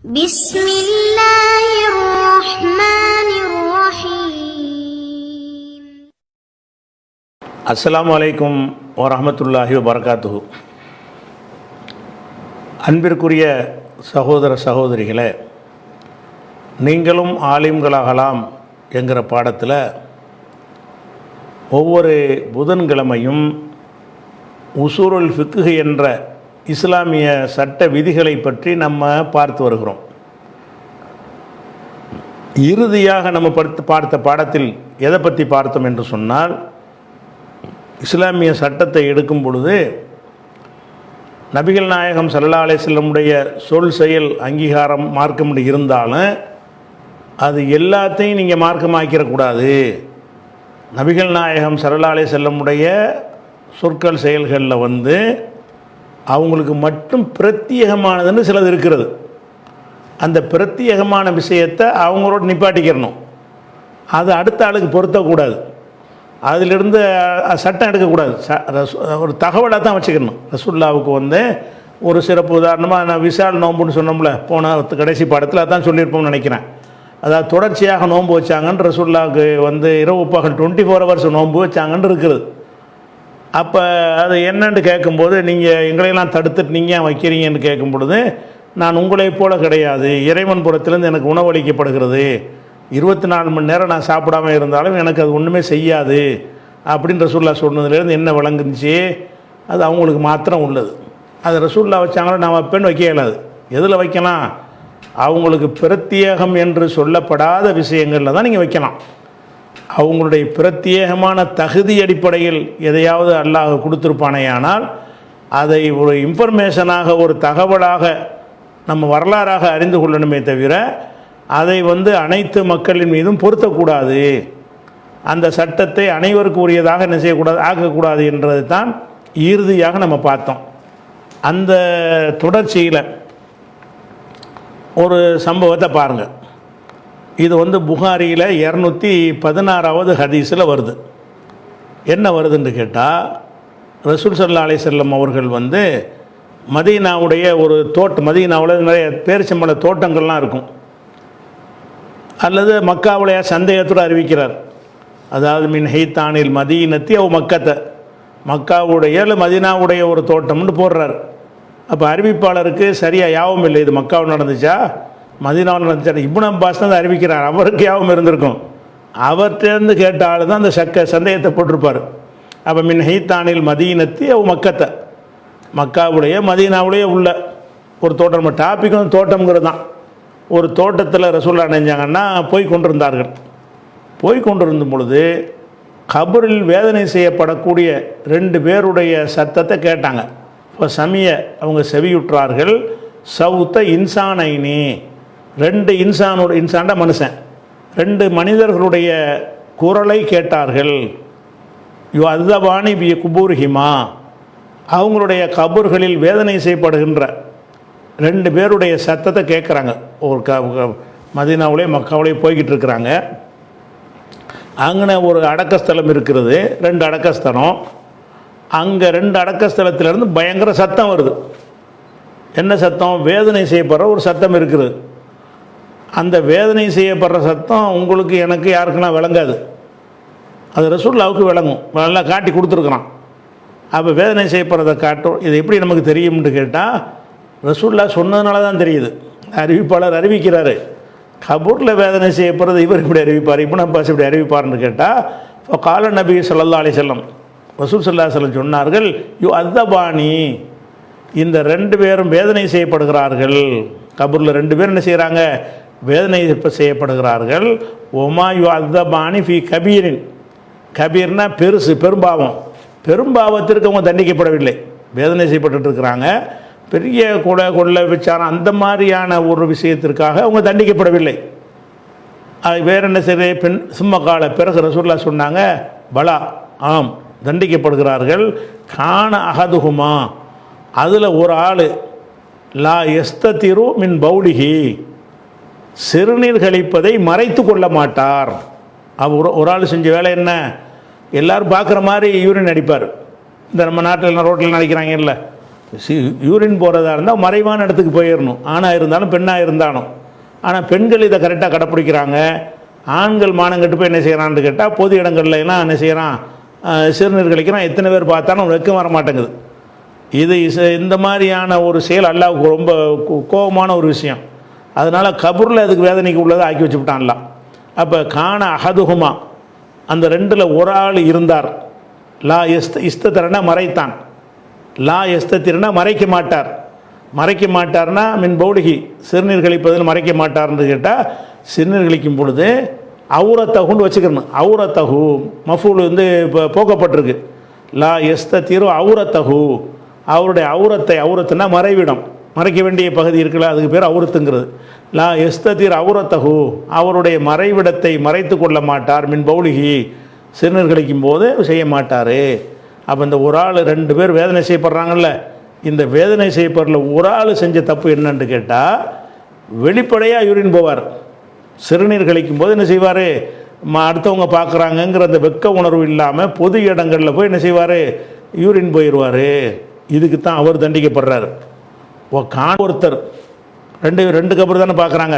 بسم الله الرحمن الرحيم. அஸ்ஸலாமு அலைக்கும் வரஹ்மத்துல்லாஹி வபரகாத்துஹு. அன்பிற்குரிய சகோதர சகோதரிகளே, நீங்களும் ஆலிம்களாகலாம் என்கிற பாடத்தில் ஒவ்வொரு புதன்கிழமையும் உசூருல் ஃபிக்ஹ் என்ற இஸ்லாமிய சட்ட விதிகளை பற்றி நம்ம பார்த்து வருகிறோம். இறுதியாக நம்ம பார்த்த பாடத்தில் எதை பற்றி பார்த்தோம் என்று சொன்னால், இஸ்லாமிய சட்டத்தை எடுக்கும் பொழுது நபிகள் நாயகம் ஸல்லல்லாஹு அலைஹி வஸல்லமுடைய சொல் செயல் அங்கீகாரம் மார்க்கம் இருந்தாலும் அது எல்லாத்தையும் நீங்கள் மார்க்கமாக்கிடக்கூடாது. நபிகள் நாயகம் ஸல்லல்லாஹு அலைஹி வஸல்லமுடைய சொற்கள் செயல்களில் அவங்களுக்கு மட்டும் பிரத்யேகமானதுன்னு சிலது இருக்கிறது. அந்த பிரத்யேகமான விஷயத்தை அவங்களோட நிப்பாட்டிக்கிறணும். அது அடுத்த ஆளுக்கு பொருத்தக்கூடாது. அதிலிருந்து சட்டம் எடுக்கக்கூடாது. ஒரு தகவலாக தான் வச்சுக்கணும். ரசூலுல்லாவுக்கு ஒரு சிறப்பு உதாரணமாக நான் விஷால் நோம்புன்னு சொன்னோம்ல, போன கடைசி பாடத்தில் அதான் சொல்லியிருப்போம்னு நினைக்கிறேன். அதாவது தொடர்ச்சியாக நோன்பு வச்சாங்கன்னு ரசூலுல்லாவுக்கு இரவு பகல் 24 hours நோன்பு வச்சாங்கன்னு இருக்குது. அப்போ அது என்னன்னு கேட்கும்போது, நீங்கள் எங்களையெல்லாம் தடுத்துட்டு நீங்கள் ஏன் வைக்கிறீங்கன்னு கேட்கும் பொழுது, நான் உங்களைப் போல கிடையாது, இறைவன் புறத்திலேருந்து எனக்கு உணவளிக்கப்படுகிறது, 24 மணி நேரம் நான் சாப்பிடாமல் இருந்தாலும் எனக்கு அது ஒன்றுமே செய்யாது அப்படின்னு ரசூலுல்லாஹ் சொன்னதுலேருந்து என்ன விளங்குச்சு, அது அவங்களுக்கு மாத்திரம் உள்ளது. அது ரசூலுல்லாஹ் வச்சாங்களோ நான் வைப்பேன்னு வைக்க இயலாது. எதில் வைக்கலாம்? அவங்களுக்கு பிரத்யேகம் என்று சொல்லப்படாத விஷயங்களில் தான் நீங்கள் வைக்கலாம். அவங்களுடைய பிரத்யேகமான தகுதி அடிப்படையில் எதையாவது அல்லாஹ் கொடுத்துருப்பானேயானால் அதை ஒரு இன்ஃபர்மேஷனாக, ஒரு தகவலாக நம்ம வரலாறாக அறிந்து கொள்ளணுமே தவிர அதை அனைத்து மக்களின் மீதும் பொருத்தக்கூடாது. அந்த சட்டத்தை அனைவருக்கு உரியதாக என்ன செய்யக்கூடாது, ஆக்கக்கூடாது என்றது தான் இறுதியாக நம்ம பார்த்தோம். அந்த தொடர்ச்சியில் ஒரு சம்பவத்தை பாருங்கள். இது புகாரியில் 216வது ஹதீஸில் வருது. என்ன வருதுன்னு கேட்டால், ரசூல் ஸல்லல்லாஹு அலைஹி வஸல்லம் அவர்கள் மதீனாவுடைய ஒரு மதீனாவில் நிறைய பேரிச்சம்பழ தோட்டங்கள்லாம் இருக்கும். அல்லது மக்காவுடைய சந்தேகத்தோடு அறிவிக்கிறார். அதாவது மின் ஹைத்தானில் மதீனத்தி அவ் மக்கத்தை, மக்காவுடைய இல்லை மதீனாவுடைய ஒரு தோட்டம்னு போடுறார். அப்போ அறிவிப்பாளருக்கு சரியாக யாவும் இல்லை, இது மக்காவில் நடந்துச்சா மதீனாவில் நடந்துச்சா. இப்னு அப்பாஸ் தான் அறிவிக்கிறார், அவருக்கு யாவும் இருந்திருக்கும். அவர்கிட்டருந்து கேட்ட ஆள் தான் அந்த சந்தேகத்தை போட்டிருப்பார். அப்போ மின் ஹைத்தானில் மதீனத்தி அவ் மக்கத்தை, மக்காவுடைய மதீனாவுடைய உள்ள ஒரு தோட்டம். நம்ம டாபிக் தோட்டம்ங்கிறது தான். ஒரு தோட்டத்தில் ரசூலுல்லாஹ் நினைஞ்சாங்கன்னா போய் கொண்டிருந்தார்கள். போய் கொண்டிருந்தும் பொழுது கபரில் வேதனை செய்யப்படக்கூடிய 2 பேருடைய சத்தத்தை கேட்டாங்க. இப்போ அவங்க செவியுற்றார்கள். சவுத்த இன்சானைனி, 2 இன்சான்ட மனுஷன், 2 மனிதர்களுடைய குரலை கேட்டார்கள். அதுதபானி பி குபூர்ஹிமா, அவங்களுடைய கபூர்களில் வேதனை செய்யப்படுகின்ற 2 பேருடைய சத்தத்தை கேட்குறாங்க. ஒரு மதீனாவுலே மக்காவுலே போய்கிட்டு இருக்கிறாங்க. அங்கே ஒரு அடக்கஸ்தலம் இருக்கிறது, 2 அடக்கஸ்தலம். அங்கே 2 அடக்கஸ்தலத்திலேருந்து பயங்கர சத்தம் வருது. என்ன சத்தம்? வேதனை செய்யப்படுற ஒரு சத்தம் இருக்குது. அந்த வேதனை செய்யப்படுற சத்தம் உங்களுக்கு எனக்கு யாருக்குன்னா விளங்காது, அது ரசூலுல்லாஹ்வுக்கு விளங்கும். நல்லா காட்டி கொடுத்துருக்குறான். அப்போ வேதனை செய்யப்படுறதை காட்டும். இது எப்படி நமக்கு தெரியும்னு கேட்டால், ரசூலுல்லாஹ் சொன்னதுனால தான் தெரியுது. அறிவிப்பாளர் அறிவிக்கிறாரு, கபூரில் வேதனை செய்யப்படுறது இவர் இப்படி அறிவிப்பார், இப்னு அப்பாஸ் இப்படி அறிவிப்பார்னு கேட்டால், இப்போ கால நபி ஸல்லல்லாஹு அலைஹி வஸல்லம், ரசூல் ஸல்லல்லாஹு அலைஹி வஸல்லம் சொன்னார்கள், அதுதபானி, இந்த 2 பேரும் வேதனை செய்யப்படுகிறார்கள். கபூரில் 2 பேர் என்ன செய்கிறாங்க? வேதனை செய்யப்படுகிறார்கள். ஒமா அதுதபானி ஃபி கபீரின், கபீர்னா பெருசு, பெரும்பாவம். பெரும்பாவத்திற்கு அவங்க தண்டிக்கப்படவில்லை, வேதனை செய்யப்பட்டு இருக்கிறாங்க. பெரிய கொள்ளை விசாரம் அந்த மாதிரியான ஒரு விஷயத்திற்காக அவங்க தண்டிக்கப்படவில்லை. அது வேறு என்ன செய்ய சும்மா கால பிறகு ரசூலுல்லாஹ் சொன்னாங்க, பலா, ஆம் தண்டிக்கப்படுகிறார்கள். கான அகதுகுமா, அதில் ஒரு ஆள் லா எஸ்ததிரு மின் பௌலிஹி, சிறுநீர் கழிப்பதை மறைத்து கொள்ள மாட்டார். அவர் ஒரு ஆள் செஞ்ச வேலை என்ன? எல்லோரும் பார்க்குற மாதிரி யூரின் அடிப்பார். இந்த நம்ம நாட்டில் ரோட்டில் நடிக்கிறாங்க இல்லை, யூரின் போகிறதா இருந்தால் மறைவான இடத்துக்கு போயிடணும், ஆணாக இருந்தாலும் பெண்ணாக இருந்தாலும். ஆனால் பெண்கள் இதை கரெக்டாக கடைப்பிடிக்கிறாங்க. ஆண்கள் மானங்கட்டு போய் என்ன செய்கிறான்னு கேட்டால் பொது இடங்கள்ல எல்லாம் என்ன செய்கிறான், சிறுநீர் கழிக்கிறான். எத்தனை பேர் பார்த்தாலும் வெக்கம் வர மாட்டேங்குது. இது இந்த மாதிரியான ஒரு செயல் அல்லாஹ்வுக்கு ரொம்ப கோபமான ஒரு விஷயம். அதனால் கபூரில் அதுக்கு வேதனைக்கு உள்ளதை ஆக்கி வச்சுவிட்டான்லாம். அப்போ காண அஹதுஹுமா, அந்த ரெண்டில் ஒரு ஆள் இருந்தார். லா இஸ்தரனா மறைத்தான், லா எஸ்தத்திரனா மறைக்க மாட்டார். மறைக்க மாட்டார்னா மின் பௌலிகி, சிறுநீர் கழிப்பதில் மறைக்க மாட்டார்னு கேட்டால், சிறுநீர் கழிக்கும் பொழுது அவுரத்தகுன்னு வச்சுக்கணும். அவுரத்தகு மஃபூல் வந்து இப்போ போக்கப்பட்டிருக்கு. லா எஸ்தீரு அவுரத்தகு, அவருடைய அவுரத்துனா மறைவிடம், மறைக்க வேண்டிய பகுதி இருக்குல்ல, அதுக்கு பேர் அவுரத்துங்கிறது. லா எஸ்தீர் அவுரத்தகு, அவருடைய மறைவிடத்தை மறைத்து கொள்ள மாட்டார். மின் பௌலிகி, சிறுநீர் கழிக்கும் போது செய்ய மாட்டார். அப்போ இந்த ஒரு ஆள் 2 பேர் வேதனை செய்யப்படுறாங்கல்ல, இந்த வேதனை செய்யப்படுற ஒரு ஆள் செஞ்ச தப்பு என்னன்னு கேட்டால், வெளிப்படையாக யூரின் போவார். சிறுநீர் கழிக்கும் போது என்ன செய்வார், அடுத்தவங்க பார்க்குறாங்கங்கிற அந்த வெக்க உணர்வு இல்லாமல் பொது இடங்களில் போய் என்ன செய்வார், யூரின் போயிடுவார். இதுக்கு தான் அவர் தண்டிக்கப்படுறார். ஒருத்தர் ரெண்டு கபர் தானே பார்க்குறாங்க.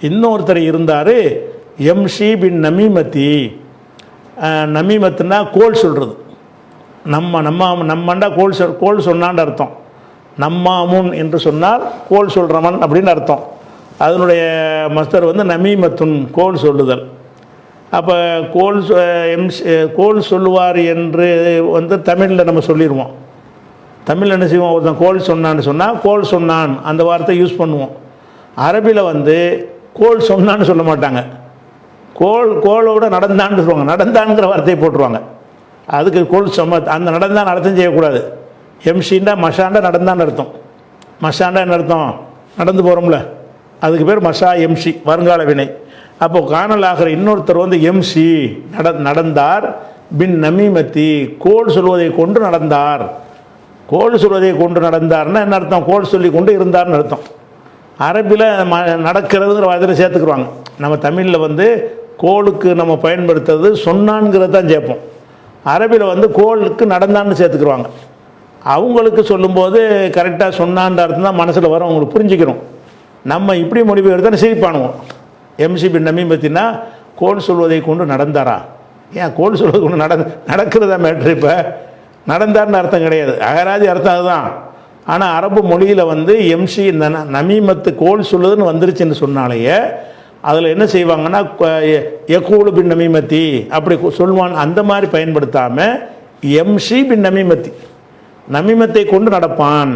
இன்னொருத்தர் இருந்தார், எம்ஷி பின் நமீமத்தி. நமீமத்துனா கோல் சொல்கிறது. நம்மண்டா கோல் சொன்னான்னு அர்த்தம். நம்மாமுன் என்று சொன்னால் கோல் சொல்கிறவன் அப்படின்னு அர்த்தம். அதனுடைய மஸ்தர் வந்து நமீமத்துன், கோல் சொல்லுதல். அப்போ கோல் சொல்லுவார் என்று வந்து தமிழில் நம்ம சொல்லிடுவோம். தமிழில் என்ன செய்வோம், ஒருத்தன் கோல் சொன்னான்னு சொன்னால் கோல் சொன்னான் அந்த வார்த்தை யூஸ் பண்ணுவோம். அரபியில் வந்து கோல் சொன்னான்னு சொல்ல மாட்டாங்க, கோலோட நடந்தான்னு சொல்லுவாங்க. நடந்தான்ங்கிற வார்த்தையை போட்டுருவாங்க. அதுக்கு கோல் அந்த நடந்தான் அர்த்தம் செய்யக்கூடாது. எம்ஷின்டா மஷாண்டா நடந்தான்னு அர்த்தம். மஷாண்டா என்ன அர்த்தம், நடந்து போகிறோம்ல, அதுக்கு பேர் மஷா எம்ஷி, வருங்கால வினை. அப்போது காணல் ஆகிற இன்னொருத்தர் வந்து எம்ஷி நடந்தார், பின் நமீமத்தி, கோல் சொல்வதை கொண்டு நடந்தார். கோல் சொல்வதை கொண்டு நடந்தார்னா என்ன அர்த்தம், கோல் சொல்லி கொண்டு இருந்தார்னு அர்த்தம். அரபியில் நடக்கிறதுங்கிற வார்த்தையில் சேர்த்துக்குருவாங்க. நம்ம தமிழில் வந்து கோலுக்கு நம்ம பயன்படுத்துறது சொன்னான்ங்கிறது தான் சேர்ப்போம். அரபியில் வந்து கோலுக்கு நடந்தான்னு சேர்த்துக்குருவாங்க. அவங்களுக்கு சொல்லும்போது கரெக்டாக சொன்னான்ற அர்த்தம் தான் மனசில் வரும், அவங்களுக்கு புரிஞ்சுக்கிறோம். நம்ம இப்படி மொழிபெயர்த்து சிரிப்பானுவோம். எம்சி பின் நமீமத்தின்னா கோல் சொல்வதை கொண்டு நடந்தாரா, ஏன் கோல் சொல்வதை கொண்டு நடக்கிறதா மேட்ரு. இப்போ நடந்தார்னு அர்த்தம் கிடையாது, அகராதி அர்த்தம் அதுதான். ஆனால் அரபு மொழியில் வந்து எம்சி இந்த நமீமத்து கோல் சொல்லுதுன்னு வந்துருச்சுன்னு சொன்னாலேயே அதில் என்ன செய்வாங்கன்னா எக்கூலு பின் நமீமத்தி அப்படி சொல்லுவான். அந்த மாதிரி பயன்படுத்தாமல் எம்ஷி பின் நமீமத்தி, நமீமத்தை கொண்டு நடப்பான்,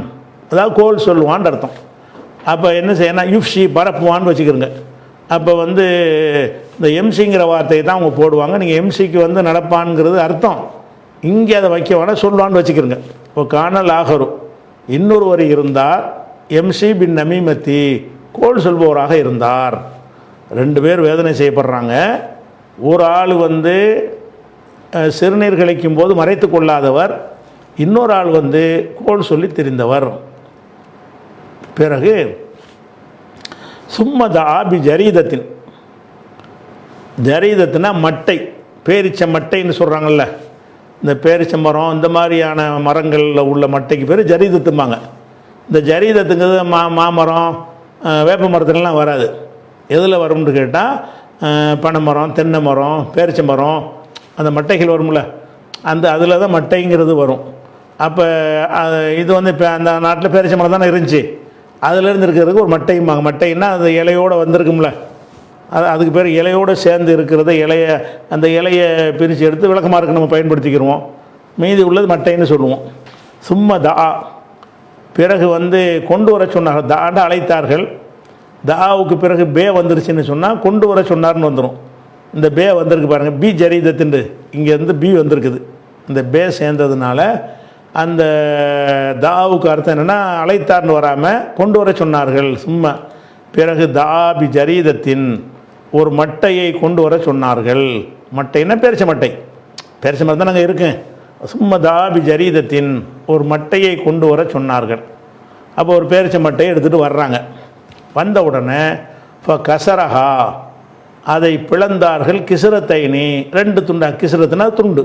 அதாவது கோல் சொல்லுவான்னு அர்த்தம். அப்போ என்ன செய்யணும், யுஃப்ஷி பரப்புவான்னு வச்சுக்கிறோங்க. அப்போ வந்து இந்த எம்சிங்கிற வார்த்தையை தான் அவங்க போடுவாங்க. நீங்கள் எம்சிக்கு வந்து நடப்பான்ங்கிறது அர்த்தம், இங்கே அதை வைக்க வேணால் சொல்லுவான்னு வச்சுக்கிறோங்க. இப்போ காணல் ஆகரும் இன்னொருவர் இருந்தார், எம்சி பின் நமீமத்தி, கோல் சொல்பவராக இருந்தார். 2 பேர் வேதனை செய்யப்படுறாங்க. ஒரு ஆள் வந்து சிறுநீர் கழிக்கும் போது மறைத்து கொள்ளாதவர், இன்னொரு ஆள் வந்து கோல் சொல்லி தெரிந்தவர். பிறகு சும்மதா ஆபி ஜரீதத்தின், ஜரீதத்தினா மட்டை, பேரிச்ச மட்டைன்னு சொல்கிறாங்கல்ல, இந்த பேரிச்ச மரம் இந்த மாதிரியான மரங்களில் உள்ள மட்டைக்கு பேர் ஜரீதத்தும்பாங்க. இந்த ஜரீதத்துங்கிறது மாமரம் வேப்ப மரத்துலலாம் வராது. எதில் வரும்னு கேட்டால் பனை மரம், தென்னை மரம், பேரிச்ச மரம், அந்த மட்டைகள் வரும்ல, அதில் தான் மட்டைங்கிறது வரும். அப்போ இது வந்து இப்போ அந்த நாட்டில் பேரிச்ச மரம் தானே இருந்துச்சு, அதிலேருந்து இருக்கிறதுக்கு ஒரு மட்டைம்பாங்க. மட்டைன்னா அது இலையோடு வந்திருக்கும்ல, அதுக்கு பேர் இலையோடு சேர்ந்து இருக்கிறத அந்த இலையை பிரித்து எடுத்து விளக்கமாருக்கு நம்ம பயன்படுத்திக்கிறோம். மீதி உள்ளது மட்டைன்னு சொல்லுவோம். சும்மா தா, பிறகு வந்து கொண்டு வர சொன்னார்கள், தாண்ட அழைத்தார்கள். தாவுக்கு பிறகு பே வந்துருச்சுன்னு சொன்னால் கொண்டு வர சொன்னார்னு வந்துடும். இந்த பே வந்திருக்கு பாருங்கள், பி ஜரீதத்துண்டு, இங்கேருந்து பி வந்திருக்குது. இந்த பே சேர்ந்ததுனால அந்த தாவுக்கு அர்த்தம் என்னென்னா அழைத்தார்னு வராமல் கொண்டு வர சொன்னார்கள். சும்மா பிறகு தாபி ஜரீதத்தின், ஒரு மட்டையை கொண்டு வர சொன்னார்கள். மட்டைன்னா பேரிச்ச மட்டை, பேரிச்ச மரம் தான் நாங்கள் இருக்கேன். சும்மா தாபி ஜரீதத்தின், ஒரு மட்டையை கொண்டு வர சொன்னார்கள். அப்போ ஒரு பேரிச்ச மட்டையை எடுத்துகிட்டு வர்றாங்க. வந்த உடனே இப்போ கசரஹா, அதை பிளந்தார்கள். கிசுரத்தைனி, 2 துண்டா, கிசுரத்துனா துண்டு,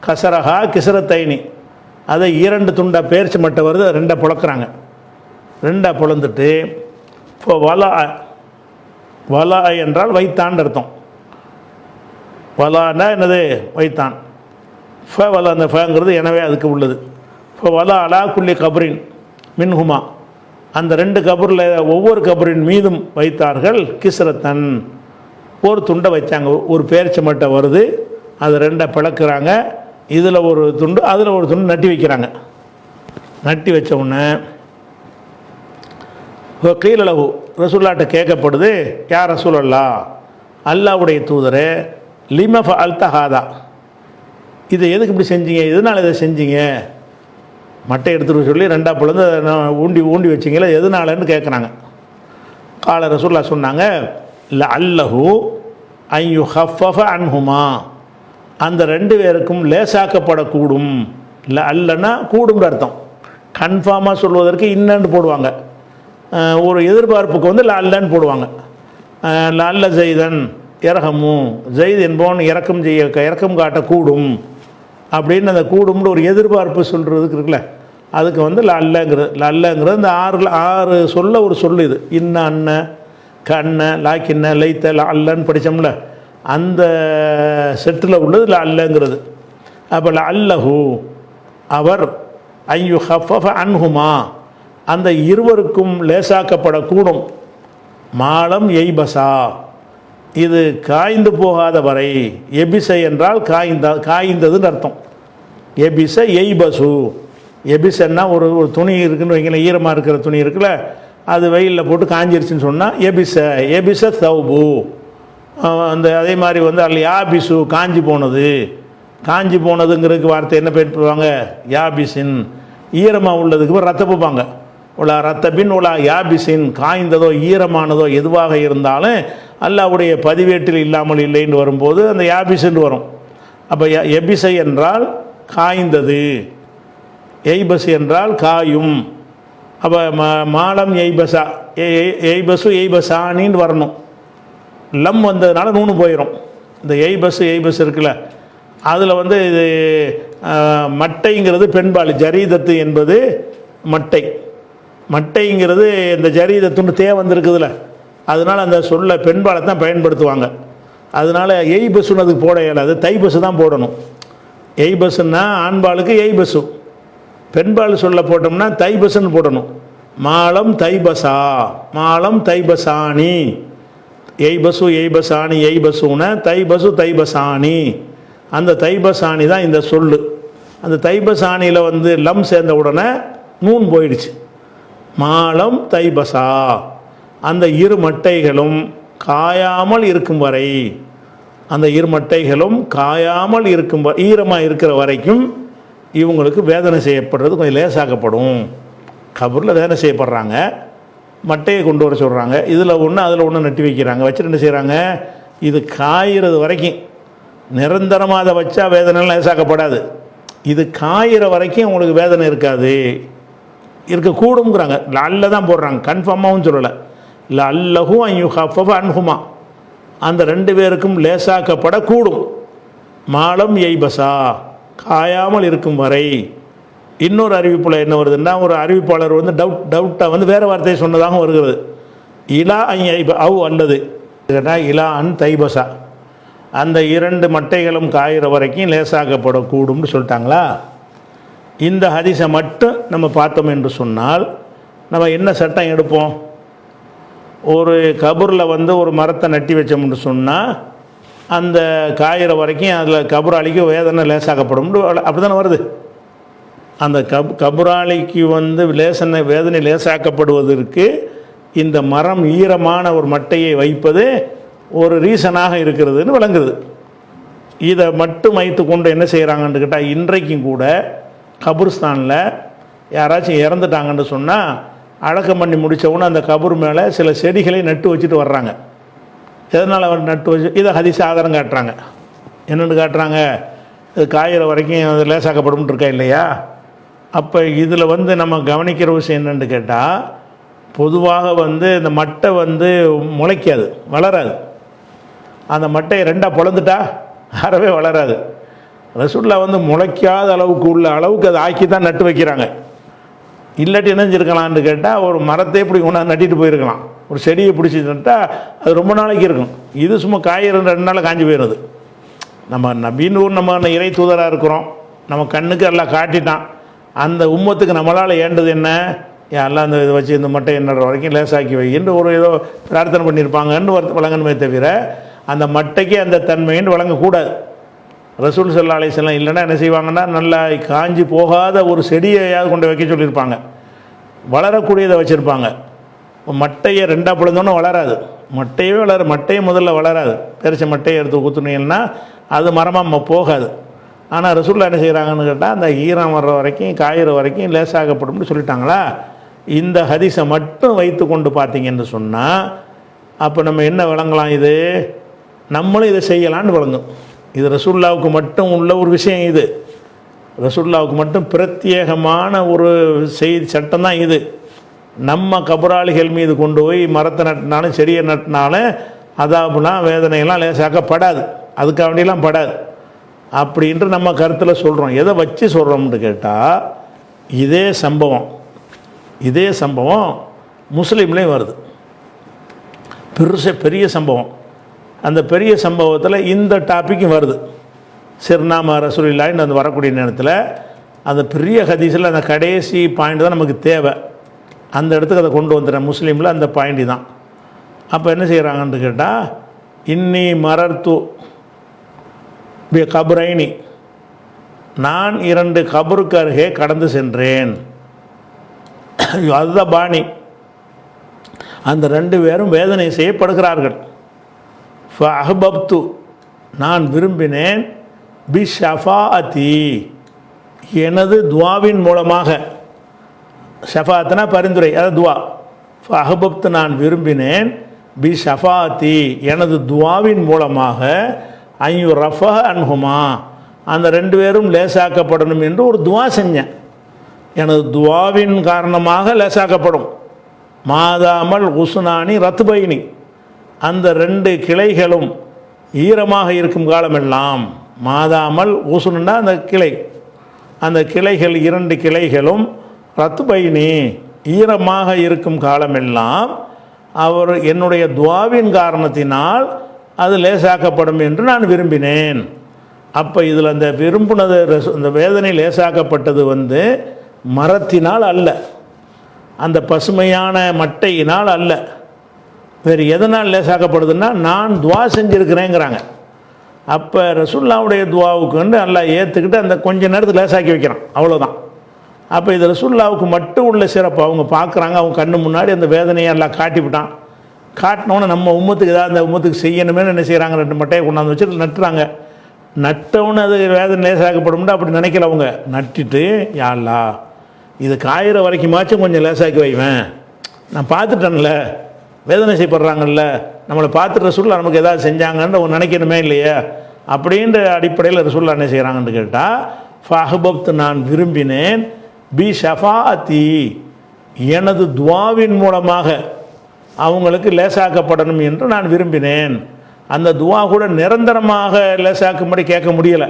கசரஹா கிசுரத்தைனி, அதை 2 துண்டாக பேரிச்சு மட்டை வருது, 2 புழக்கிறாங்க. 2 புலந்துட்டு இப்போ வலா என்றால் வைத்தான் அர்த்தம். வலான்னா என்னது? வைத்தான். வலா, அந்த ஃபங்கிறது எனவே அதுக்கு உள்ளது. இப்போ வலா அலா குல்லி கபரின் மின்ஹுமா, அந்த 2 கபரில் ஒவ்வொரு கபரின் மீதும் வைத்தார்கள் கிஸ்ரத்தன், ஒரு துண்டை வச்சாங்க. ஒரு பேரிச்ச மட்டை வருது, அது 2 பிளக்குறாங்க. இதில் ஒரு துண்டு, அதில் ஒரு துண்டு நட்டி வைக்கிறாங்க. நட்டி வச்ச உடனே கீழளவு ரசூல்லாட்ட கேட்கப்படுது, யார் ரசூலல்லா, அல்லாவுடைய தூதரே, லிமஃப அல்தஹாதா, இதை எதுக்கு இப்படி செஞ்சீங்க, எதனால் இதை செஞ்சீங்க? மட்டை எடுத்துகிட்டு சொல்லி 2 பிளந்து ஊண்டி ஊண்டி வச்சிங்களா, எதனாலன்னு கேட்குறாங்க. கால ரசூல்லா சொன்னாங்க, அல்லஹு ஐயு ஹஃபஃப அன்ஹுமா, அந்த 2 பேருக்கும் லேசாக்கப்படக்கூடும். இல்லை அல்லன்னா கூடும் அர்த்தம். கன்ஃபார்மாக சொல்வதற்கு இன்னன்னு போடுவாங்க. ஒரு எதிர்பார்ப்புக்கு வந்து அல்லன்னு போடுவாங்க. அல்ல ஜெய்தன் இரகமு, ஜெயித் என்பவன் இறக்கம் காட்டக்கூடும் அப்படின்னு அந்த கூடும்னு ஒரு எதிர்பார்ப்பு சொல்கிறதுக்கு இருக்குல்ல, அதுக்கு வந்து அல்லங்கிறது இந்த 6 சொல்ல ஒரு சொல்லு. இது இன்ன அன்ன கண்ண லாக்கின்ன லைத்த அல்லன்னு படித்தோம்ல, அந்த செட்டில் உள்ளது அல்லங்கிறது. அப்போ அல்லஹு அவர், ஐயு ஹஃபஃப அன்ஹுமா, அந்த இருவருக்கும் லேசாக்கப்படக்கூடும். மாலம் எய்பசா, இது காய்ந்து போகாத வரை. எபிசை என்றால் காய்ந்ததுன்னு அர்த்தம். எபிச எய்பசு, எபிசன்னா ஒரு துணி இருக்குன்னு வைங்களேன், ஈரமாக இருக்கிற துணி இருக்குல்ல, அது வெயிலில் போட்டு காஞ்சிருச்சுன்னு சொன்னால் எபிச தௌபு. அந்த அதே மாதிரி வந்து அல்ல யாபிசு, காஞ்சி போனதுங்கிறதுக்கு வார்த்தை என்ன பேசுவாங்க? யாபிசின். ஈரமாக உள்ளதுக்கு ரத்தப்புப்பாங்க. உலா ரத்தபின் உலா யாபிசின், காய்ந்ததோ ஈரமானதோ எதுவாக இருந்தாலும் அல்லாவுடைய பதிவேட்டில் இல்லாமல் இல்லைன்னு வரும்போது அந்த யாபிஸ்ன்னு வரும். அப்போ எபிசை என்றால் காய்ந்தது, எய்பஸ் என்றால் காயும். அப்போ மாலம் எய்பசா, எய்பசு எய்பசானின்னு வரணும். லம் வந்ததுனால நூனு போயிடும். இந்த எய்பஸ் இருக்குல்ல, அதில் வந்து இது மட்டைங்கிறது பெண்பால், ஜரீதத்து என்பது மட்டைங்கிறது இந்த ஜரீதத்துன்னு வந்திருக்குதுல்ல, அதனால் அந்த சொல்ல பெண்பாலை தான் பயன்படுத்துவாங்க. அதனால் எய்பஸ்ஸுன்னு அதுக்கு போட இயலாது, தைபஸ்ஸு தான் போடணும். எய்பஸ்ஸுன்னா ஆண்பாலுக்கு எய்பஸ்ஸு, பெண்பால் சொல்ல போட்டோம்னா தைபஸ்ஸுன்னு போடணும். மாலம் தைபசானி, எய்பசு எய்பசானி எய்பசுன தைபசானி, அந்த தைபசானி தான் இந்த சொல்லு. அந்த தைபசானியில் வந்து லம் சேர்ந்த உடனே நூன் போயிடுச்சு. மாலம் தைபசா, அந்த 2 மட்டைகளும் காயாமல் இருக்கும் வரை, அந்த 2 மட்டைகளும் காயாமல் இருக்கும் ஈரமாக இருக்கிற வரைக்கும் இவங்களுக்கு வேதனை செய்யப்படுறது கொஞ்சம் லேசாக்கப்படும். கபூரில் வேதனை செய்யப்படுறாங்க, மட்டையை கொண்டு வர சொல்கிறாங்க, இதில் ஒன்று அதில் ஒன்று நட்டி வைக்கிறாங்க. வச்சுட்டு என்ன செய்கிறாங்க, இது காய்கிறது வரைக்கும், நிரந்தரமாக அதை வச்சா வேதனைலாம் லேசாக்கப்படாது. இது காயிற வரைக்கும் உங்களுக்கு வேதனை இருக்கக்கூடுங்கிறாங்க. அல்ல தான் போடுறாங்க, கன்ஃபார்மாகவும் சொல்லலை. இல்லை அல்லஹு ஐயு ஹஃபஃப அன்ஹுமா, அந்த 2 பேருக்கும் லேசாக்கப்படக்கூடும். மாலம் எய்பசா, காயாமல் இருக்கும் வரை. இன்னொரு அறிவிப்பில் என்ன வருதுன்னா, ஒரு அறிவிப்பாளர் வந்து டவுட்டாக வந்து வேறு வார்த்தையை சொன்னதாக வருகிறது. இலா ஐப அவ் அல்லது இலா அன் தைபசா, அந்த 2 மட்டைகளும் காயிற வரைக்கும் லேசாக்கப்படக்கூடும்னு சொல்லிட்டாங்களா. இந்த ஹதீஸை மட்டும் நம்ம பார்த்தோம் என்று சொன்னால் நம்ம என்ன சட்டம் எடுப்போம்? ஒரு கபூரில் வந்து ஒரு மரத்தை நட்டி வச்சோம்னு சொன்னால் அந்த காயிற வரைக்கும் அதில் கபூராளிக்கு வேதனை லேசாக்கப்படும், அப்படி தானே வருது. அந்த கபூராளிக்கு வந்து வேதனை லேசாக்கப்படுவதற்கு இந்த மரம் ஈரமான ஒரு மட்டையை வைப்பது ஒரு ரீசனாக இருக்கிறதுன்னு விளங்குது. இதை மட்டும் வைத்து கொண்டு என்ன செய்கிறாங்கன்னு கேட்டால், இன்றைக்கும் கூட கபூர்ஸ்தானில் யாராச்சும் இறந்துட்டாங்கன்னு சொன்னால் அடக்கம் பண்ணி முடித்தவுடனே அந்த கபூர் மேலே சில செடிகளை நட்டு வச்சுட்டு வர்றாங்க. எதனால் அவர் நட்டு வச்சு, இதை ஹதீஸ் ஆதாரம் காட்டுறாங்க. என்னென்னு காட்டுறாங்க, இது காயிற வரைக்கும் அது லேசாக்கப்படும் இருக்கா இல்லையா. அப்போ இதில் வந்து நம்ம கவனிக்கிற விஷயம் என்னென்னு கேட்டால், பொதுவாக வந்து இந்த மட்டை வந்து முளைக்காது, வளராது. அந்த மட்டையை 2ஆக பொளந்துட்டா அறவே வளராது. ரசூல்லா வந்து முளைக்காத அளவுக்கு உள்ள அளவுக்கு அதை ஆக்கி தான் நட்டு வைக்கிறாங்க. இல்லாட்டி என்ன செஞ்சுருக்கலான்னு கேட்டால் ஒரு மரத்தை இப்படி கொண்டாந்து நட்டிட்டு போயிருக்கலாம். ஒரு செடியை பிடிச்சி நட்டால் அது ரொம்ப நாளைக்கு இருக்கும். இது சும்மா காய் 2 நாளில் காஞ்சி போயிடுது. நம்ம நபின்னு நம்ம இறை தூதராக இருக்கிறோம், நம்ம கண்ணுக்கு எல்லாம் காட்டிட்டான். அந்த உம்மத்துக்கு நம்மளால் ஏண்டது என்ன, எல்லாம் அந்த இதை வச்சு இந்த மட்டை என்னற வரைக்கும் லேசாக்கி வைன்னு ஒரு ஏதோ பிரார்த்தனை பண்ணியிருப்பாங்கன்னு வழங்கணுமே தவிர அந்த மட்டைக்கு அந்த தன்மைன்னு வழங்கக்கூடாது. ரசூல் ஸல்லல்லாஹு அலைஹி வஸல்லம் இல்லைன்னா என்ன செய்வாங்கன்னா, நல்லா காஞ்சி போகாத ஒரு செடியையாவது கொண்டு வைக்க சொல்லியிருப்பாங்க. வளரக்கூடியதை வச்சுருப்பாங்க. மட்டையை 2 பிளந்தோன்னே வளராது, மட்டையே மட்டையை முதல்ல வளராது. பெருச மட்டையை எடுத்து குத்துனீங்கன்னா அது மரமாக போகாது. ஆனால் ரசூல்லா என்ன செய்கிறாங்கன்னு கேட்டால், அந்த ஈரம் வர்ற வரைக்கும் காயிற வரைக்கும் லேசாகப்படும்னு சொல்லிட்டாங்களா. இந்த ஹதீஸை மட்டும் வைத்து கொண்டு பார்த்தீங்கன்னு சொன்னால் அப்போ நம்ம என்ன விளங்கலாம், இது நம்மளும் இதை செய்யலான்னு விளங்கும். இது ரசூல்லாவுக்கு மட்டும் உள்ள ஒரு விஷயம். இது ரசூல்லாவுக்கு மட்டும் பிரத்யேகமான ஒரு செய்தி சட்டம் தான் இது. நம்ம கபராளிகள் மீது கொண்டு போய் மரத்தை நட்டினாலும் செடியை நட்டினாலும் அதாபுலாம் வேதனையெல்லாம் லேசாக்கப்படாது, அதுக்காக வேண்டியெல்லாம் படாது அப்படின்ட்டு நம்ம கருத்தில் சொல்கிறோம். எதை வச்சு சொல்கிறோம்னு கேட்டால், இதே சம்பவம் முஸ்லீம்லேயும் வருது. பெரிய சம்பவம். அந்த பெரிய சம்பவத்தில் இந்த டாப்பிக்கும் வருது. சிறுநாம ரசூலுல்லாஹின்னு அந்த வரக்கூடிய நேரத்தில் அந்த பெரிய ஹதீஸில் அந்த கடைசி பாயிண்ட் தான் நமக்கு தேவை. அந்த இடத்துக்கு அதை கொண்டு வந்துடுறேன். முஸ்லீமில் அந்த பாயிண்ட் தான். அப்போ என்ன செய்கிறாங்கன்னு கேட்டால், இன்னி மரர்த்து பி கபரைனி, நான் 2 கபருக்கு அருகே கடந்து சென்றேன். அதுதான் பாணி. அந்த 2 பேரும் வேதனை செய்யப்படுகிறார்கள். ஃபஅஹ்பப்து, நான் விரும்பினேன், பி ஷஃபாஅத்தி, எனது துவாவின் மூலமாக. ஷஃபாத்னா பரிந்துரை, அதாவது துவா. ஃபஅஹ்பப்து, நான் விரும்பினேன், பி ஷஃபாஅத்தி, எனது துவாவின் மூலமாக, ஐயு ரஃபஹ அன்ஹுமா, அந்த 2 பேரும் லேசாக்கப்படணும் என்று ஒரு துவா செஞ்சேன். எனது துவாவின் காரணமாக லேசாக்கப்படும். மாதாமல் உஸ்னானி ரத்பைனி, அந்த 2 கிளைகளும் ஈரமாக இருக்கும் காலமெல்லாம். மாதாமல் ஊசுனா அந்த கிளை, அந்த கிளைகள் 2 கிளைகளும் ரத்பைனி, ஈரமாக இருக்கும் காலமெல்லாம் அவர் என்னுடைய துவாவின் காரணத்தினால் அது லேசாக்கப்படும் என்று நான் விரும்பினேன். அப்போ இதில் அந்த விரும்பினது, அந்த வேதனை லேசாக்கப்பட்டது மரத்தினால் அல்ல, அந்த பசுமையான மட்டையினால் அல்ல, வேறு எதனால் லேசாக்கப்படுதுன்னா நான் துவா செஞ்சுருக்கிறேங்கிறாங்க. அப்போ ரசூல்லாவுடைய துவாவுக்கு அல்லாஹ் ஏற்றுக்கிட்டு அந்த கொஞ்ச நேரத்துக்கு லேசாக்கி வைக்கிறான், அவ்வளோதான். அப்போ இது ரசூல்லாவுக்கு மட்டும் உள்ள சிறப்பு. அவங்க பார்க்குறாங்க, அவங்க கண்ணு முன்னாடி அந்த வேதனையை எல்லாம் காட்டிவிட்டான். காட்டினோன்னு நம்ம உம்மத்துக்கு ஏதாவது அந்த உம்மத்துக்கு செய்யணுமே என்ன செய்கிறாங்க, 2 மட்டையை கொண்டாந்து வச்சுட்டு நட்டுறாங்க. நட்டவுன்னு அது வேதனை லேசாக்கப்படும்னு அப்படி நினைக்கல அவங்க. நட்டிட்டு, யா அல்லாஹ் இது காயிற வரைக்குமாச்சும் கொஞ்சம் லேசாக்கி வைவேன், நான் பார்த்துட்டேன்ல வேதனை செய்யப்படுறாங்கல்ல, நம்மளை பார்த்துட்டு ரசூல்லா நமக்கு ஏதாவது செஞ்சாங்கன்னு அவங்க நினைக்கணுமே இல்லையா, அப்படின்ற அடிப்படையில் ரசூல்லா என்ன செய்கிறாங்கன்னு கேட்டால், ஃபஅஹ்பப்து, நான் விரும்பினேன், பி ஷஃபாஅத்தி, எனது துவாவின் மூலமாக அவங்களுக்கு லேசாக்கப்படணும் என்று நான் விரும்பினேன். அந்த துவா கூட நிரந்தரமாக லேசாக்கும்படி கேட்க முடியலை.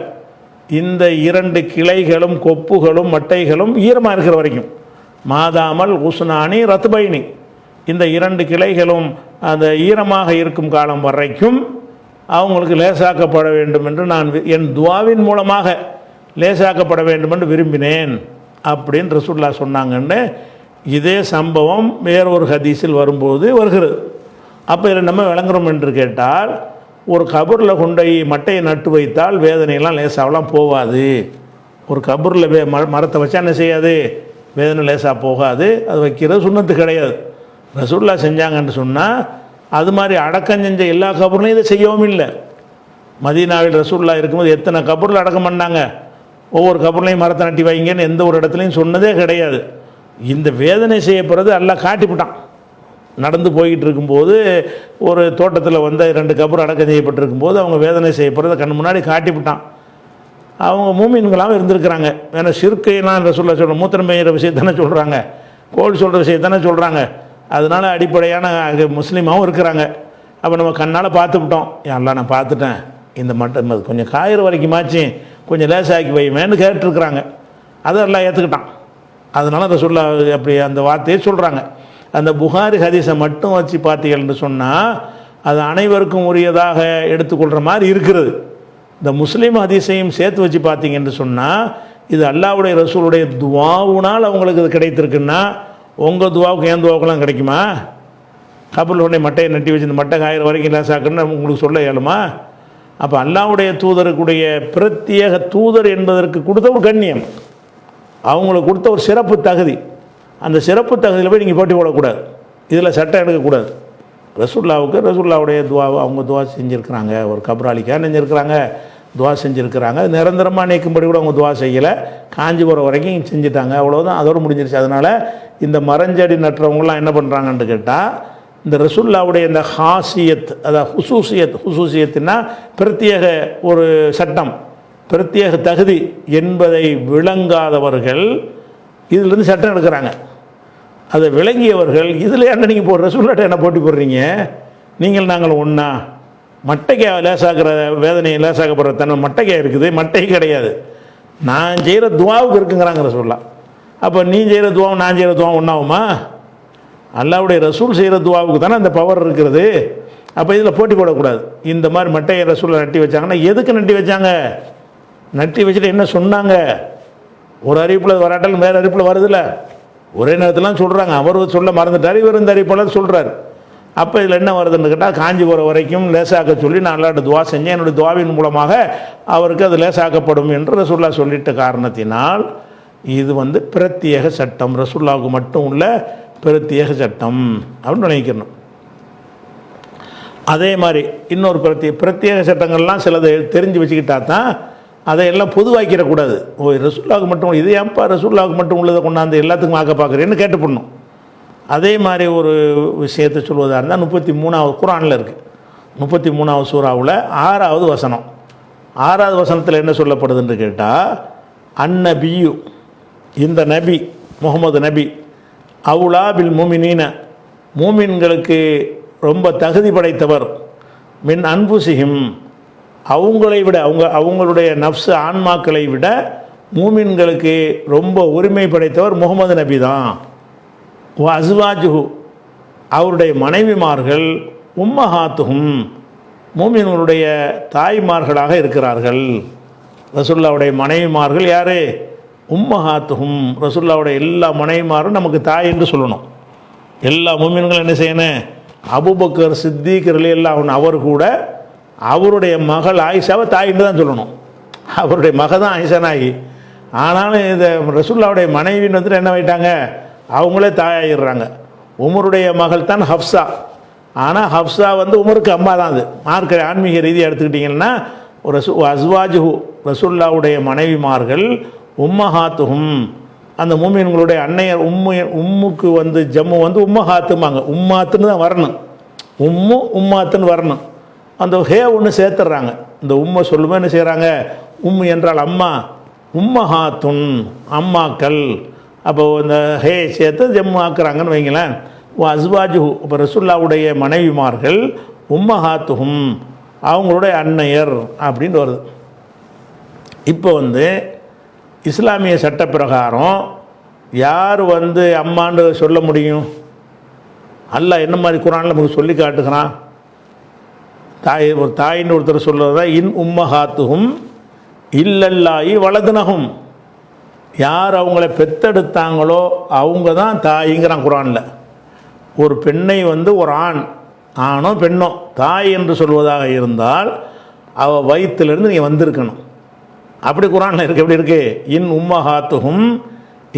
இந்த 2 கிளைகளும் கொப்புகளும் மட்டைகளும் ஈரமாக இருக்கிற வரைக்கும், மாதாமல் உஸ்னானி ரத்பைனி, இந்த 2 கிளைகளும் அந்த ஈரமாக இருக்கும் காலம் வரைக்கும் அவங்களுக்கு லேசாக்கப்பட வேண்டும் என்று நான் என் துவாவின் மூலமாக லேசாக்கப்பட வேண்டும் என்று விரும்பினேன் அப்படின்னு ரசூலுல்லாஹ் சொன்னாங்கன்னு இதே சம்பவம் வேறொரு ஹதீஸில் வரும்போது வருகிறது. அப்போ இதில் நம்ம விளங்குறோம் என்று கேட்டால், ஒரு கபூரில் கொண்டு மட்டையை நட்டு வைத்தால் வேதனையெல்லாம் லேசாகலாம் போகாது. ஒரு கபூரில் மரத்தை வச்சா என்ன செய்யாது, வேதனை லேசாக போகாது. அது வைக்கிறது சுன்னத்து கிடையாது. ரசூலுல்லாஹ் செஞ்சாங்கன்னு சொன்னால் அது மாதிரி அடக்கம் செஞ்ச எல்லா கபூர்லையும் இதை செய்யவும் இல்லை. மதீனாவில் ரசூலுல்லாஹ் இருக்கும்போது எத்தனை கபூரில் அடக்கம் பண்ணாங்க, ஒவ்வொரு கபூர்லையும் மரத்தை நட்டி வைங்கன்னு எந்த ஒரு இடத்துலையும் சொன்னதே கிடையாது. இந்த வேதனை செய்யப்படுறது எல்லாம் காட்டிவிட்டான். நடந்து போய்கிட்டு இருக்கும்போது ஒரு தோட்டத்தில் 2 கபூர் அடக்கம் செய்யப்பட்டிருக்கும் போது அவங்க வேதனை செய்யப்படுறதை கண் முன்னாடி காட்டிவிட்டான். அவங்க மூமின்களாகவும் இருந்திருக்கிறாங்க. ஏன்னா ஷிர்கையெல்லாம் ரசூலுல்லாஹ் சொல்கிற மூத்திரம் பெய்கிற விஷயத்தானே சொல்கிறாங்க, கோல் சொல்கிற விஷயத்தானே சொல்கிறாங்க. அதனால் அடிப்படையான முஸ்லீமாகவும் இருக்கிறாங்க. அப்போ நம்ம கண்ணால் பார்த்துவிட்டோம், எல்லாம் நான் பார்த்துட்டேன், இந்த மட்டும் கொஞ்சம் காயிற வரைக்குமாச்சு கொஞ்சம் லேசாக்கி வைமேன்னு கேட்டுருக்குறாங்க. அதெல்லாம் ஏற்றுக்கிட்டான். அதனால் ரசூல்லா அப்படி அந்த வார்த்தையை சொல்கிறாங்க. அந்த புகாரி ஹதீஸை மட்டும் வச்சு பார்த்தீங்கன்னு சொன்னால் அது அனைவருக்கும் உரியதாக எடுத்துக்கொள்கிற மாதிரி இருக்கிறது. இந்த முஸ்லீம் ஹதீஸையும் சேர்த்து வச்சு பார்த்தீங்கன்னு சொன்னால் இது அல்லாஹ்வுடைய ரசூலுடைய துவாவுனால் அவங்களுக்கு இது கிடைத்திருக்குன்னா உங்கள் துவாவுக்கு ஏன் துவாவுக்கெல்லாம் கிடைக்குமா? கபல் உடனே மட்டையை நட்டி வச்சு இந்த மட்டை காயிற வரைக்கும் லேசாக்குன்னு உங்களுக்கு சொல்ல இயலுமா? அப்போ அல்லாஹ்வுடைய தூதருக்குடைய பிரத்யேக தூதர் என்பதற்கு கொடுத்த ஒரு கண்ணியம், அவங்களுக்கு கொடுத்த ஒரு சிறப்பு தகுதி. அந்த சிறப்பு தகுதியில் போய் நீங்கள் போட்டி போடக்கூடாது, இதில் சட்டம் எடுக்கக்கூடாது. ரசூல்லாவுக்கு ரசூல்லாவுடைய துவா அவங்க துவா செஞ்சுருக்கிறாங்க, ஒரு கபராளிக்காக செஞ்சுருக்கிறாங்க, துவா செஞ்சுருக்கிறாங்க. நிரந்தரமாக நீக்கும்படி கூட அவங்க துவா செய்யலை, காஞ்சி போகிற வரைக்கும் செஞ்சுட்டாங்க, அவ்வளோதான், அதோடு முடிஞ்சிருச்சு. அதனால் இந்த மரஞ்செடி நட்டுறவங்களாம் என்ன பண்ணுறாங்கன்னு கேட்டால் இந்த ரசூல்லாவுடைய இந்த ஹாசியத், அதாவது ஹுசூசியத்துனா பிரத்யேக ஒரு சட்டம், பிரத்யேக தகுதி என்பதை விளங்காதவர்கள் இதிலிருந்து சட்டம் எடுக்கிறாங்க. அதை விளங்கியவர்கள் இதில் என்ன நீங்கள் போடுற ரசூல்லாட்ட என்ன போட்டி போடுறீங்க? நீங்கள் நாங்கள் ஒன்றா? மட்டைக்கா லேசாக்கிற வேதனையை லேசாக்கப்படுற தன்மை மட்டைக்கா இருக்குது? மட்டை கிடையாது. நான் செய்கிற துவாவுக்கு இருக்குங்கிறாங்க ரசூல்லா. அப்போ நீ செய்கிற துவாவும் நான் செய்கிற துவாவும் ஒன்றாகுமா? அல்லாஹ்வுடைய ரசூல் செய்கிற துவாவுக்கு தானே அந்த பவர் இருக்கிறது. அப்போ இதில் போட்டி போடக்கூடாது. இந்த மாதிரி மட்டையை ரசூலை நட்டி வச்சாங்கன்னா எதுக்கு நட்டி வச்சாங்க? நட்டி வச்சுட்டு என்ன சொன்னாங்க? ஒரு அறிவிப்பில் வராட்டாலும் வேறு அறிவிப்பில் வருதில்ல, ஒரே நேரத்திலாம் சொல்கிறாங்க. அவர் சொல்ல மறந்துட்டார், இவர் இந்த அறிவிப்பாளர் சொல்கிறார். அப்போ இதில் என்ன வருதுன்னு கேட்டால் காஞ்சி போகிற வரைக்கும் லேசாக்க சொல்லி நான் அல்லாஹ்ட்ட துவா செஞ்சேன், என்னுடைய துவாவின் மூலமாக அவருக்கு அது லேசாக்கப்படும் என்று ரசூல்லா சொல்லிட்ட காரணத்தினால் இது பிரத்யேக சட்டம், ரசூல்லாவுக்கு மட்டும் உள்ள பிரத்யேக சட்டம் அப்படின்னு நினைக்கணும். அதே மாதிரி இன்னொரு பிரத்யேக சட்டங்கள்லாம் சிலதை தெரிஞ்சு வச்சுக்கிட்டா தான் அதையெல்லாம் பொதுவாக்கிடக்கூடாது. ஓ ரசூல்லாவுக்கு மட்டும் இது ஏன்ப்பா ரசூல்லாவுக்கு மட்டும் உள்ளதை கொண்டாந்து எல்லாத்துக்கும் ஆக்க பார்க்குறேன்னு கேட்டு பண்ணணும். அதே மாதிரி ஒரு விஷயத்தை சொல்வதாக இருந்தால் 33வது குர்ஆனில் இருக்குது, 33வது சூறாவில் 6வது வசனம். 6வது வசனத்தில் என்ன சொல்லப்படுதுன்னு கேட்டால் அந்நபியு, இந்த நபி முகமது நபி, அவுலா பில் மூமினீன, மூமின்களுக்கு ரொம்ப தகுதி படைத்தவர், மின் அன்புசிஹிம், அவங்களை விட அவங்களுடைய நஃப்ஸு ஆன்மாக்களை விட மூமின்களுக்கு ரொம்ப உரிமை படைத்தவர் முகமது நபி தான். அஸ்வாஜுஹு, அவருடைய மனைவிமார்கள், உம்மஹாத்துஹும், மூமின்களுடைய தாய்மார்களாக இருக்கிறார்கள். ரசூலுல்லாவுடைய மனைவிமார்கள் யார்? உம்மஹாத்துஹும், ரசூலுல்லாவுடைய எல்லா மனைவிமாரும் நமக்கு தாய் என்று சொல்லணும். எல்லா மூமின்களும் என்ன செய்யணும்? அபூபக்கர் சித்திக் ரலியல்லாஹு அன்ஹு அவர் கூட அவருடைய மகள் ஆயிஷாவை தாயின்னு தான் சொல்லணும். அவருடைய மகள் தான் ஆயிஷா நாயகி. ஆனாலும் இந்த ரசூலுல்லாவுடைய மனைவின்னு என்ன ஆயிட்டாங்க? அவங்களே தாயாகிடுறாங்க. உமருடைய மகள் தான் ஹப்ஸா. ஆனால் ஹப்ஸா உமருக்கு அம்மா தான். அது மார்க்க ஆன்மீக ரீதியாக எடுத்துக்கிட்டிங்கன்னா ஒரு அஸ்வாஜுஹு, ரசூலுல்லாவுடைய மனைவிமார்கள், உம்மஹாத்துஹும், அந்த மூமின்களுடைய அன்னையர். உம்முக்கு ஜம்மு உம்மஹாத்துமாங்க, உம்மாத்துன்னு தான் வரணும், உம்மாத்துன்னு வரணும். அந்த ஹே ஒன்று சேர்த்துட்றாங்க. இந்த உம்மை சொல்லுமே என்ன செய்கிறாங்க? உம்மு என்றால் அம்மா, உம்மஹாத்துன் அம்மாக்கள். அப்போ இந்த ஹே சேர்த்து ஜம்மு ஆக்குறாங்கன்னு வைங்களேன். அஸ்வாஜுஹு, இப்போ ரசூலுல்லாவுடைய மனைவிமார்கள், உம்மஹாத்துஹும் அவங்களுடைய அன்னையர் அப்படின்னு வருது. இப்போ இஸ்லாமிய சட்ட பிரகாரம் யார் அம்மான்னு சொல்ல முடியும்? அல்லாஹ் என்ன மாதிரி குர்ஆனில் நமக்கு சொல்லி காட்டுகிறான்? ஒரு தாயின்னு ஒருத்தர் சொல்கிறதா, இன் உம்மஹாத்துஹும் இல்லல்லாஹி வலதுனஹும், யார் அவங்கள பெத்தெடுத்தாங்களோ அவங்க தான் தாய்ங்கிறான் குர்ஆனில். ஒரு பெண்ணை ஒரு ஆணோ பெண்ணோ தாய் என்று சொல்வதாக இருந்தால் அவள் வயிற்றிலிருந்து நீங்கள் வந்திருக்கணும். அப்படி குர்ஆனில் இருக்குது. எப்படி இருக்குது? இன் உம்மஹாத்துஹும்